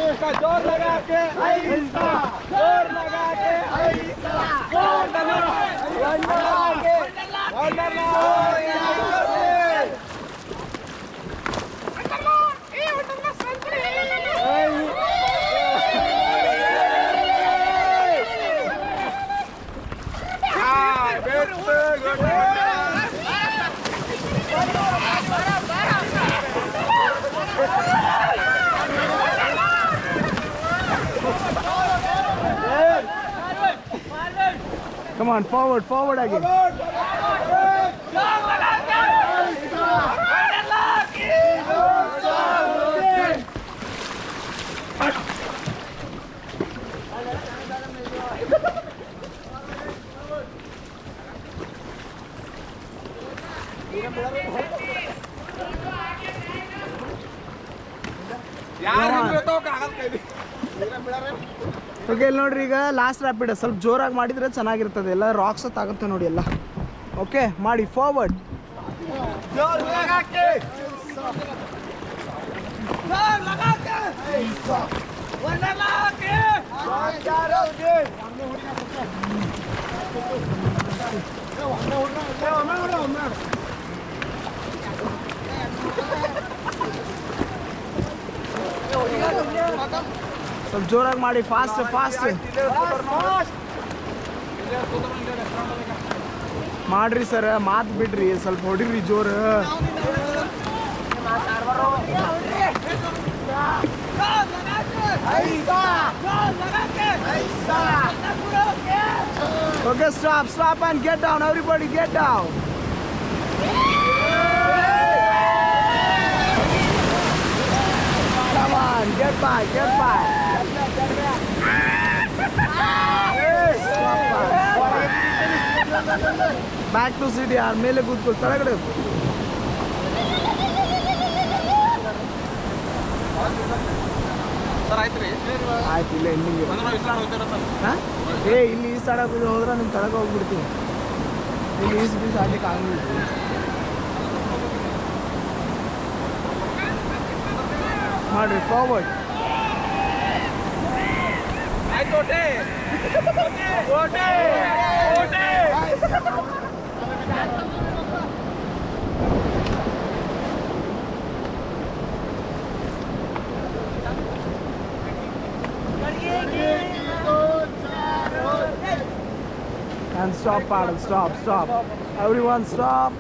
जोर लगा के जोर लगा के Come on, forward, forward again. Okay ಇಲ್ಲಿ ನೋಡ್ರಿ, ಈಗ ಲಾಸ್ಟ್ ರ್ಯಾಪಿಡ್ ಸ್ವಲ್ಪ ಜೋರಾಗಿ ಮಾಡಿದ್ರೆ ಚೆನ್ನಾಗಿರ್ತದೆ. ಎಲ್ಲ ರಾಕ್ಸ್ ಆಗುತ್ತೆ ನೋಡಿ ಎಲ್ಲ. ಓಕೆ ಮಾಡಿ, ಫಾರ್ವರ್ಡ್. ಸ್ವಲ್ಪ ಜೋರಾಗಿ ಮಾಡಿ, ಫಾಸ್ಟ್ ಫಾಸ್ಟ್ ಮಾಡ್ರಿ ಸರ್. ಮಾತು ಬಿಡ್ರಿ, ಸ್ವಲ್ಪ ಹೊಡಿರಿ ಜೋರು. Okay, stop and get down, everybody get down. Come on, get back. Back to city यार, मेले ಕೂತ್ಕೊ, ತಳಗಡೆ ಆಯ್ತು. ಇಲ್ಲ ಎಂಡಿಂಗ್ ಇಲ್ಲಿ ಈ ಸೈಡ್ ಹೋದ್ರೆ ನಿಮ್ಗೆ ತಳಗ ಹೋಗ್ಬಿಡ್ತೀವಿ. ಇಲ್ಲಿ ಈಸ್ ಬೀಸ್ ಆಡ್ಲಿಕ್ಕೆ ಆಗಂಗಿಲ್ಲ. ಮಾಡ್ರಿ, forward. And stop paddle, stop. Everyone stop.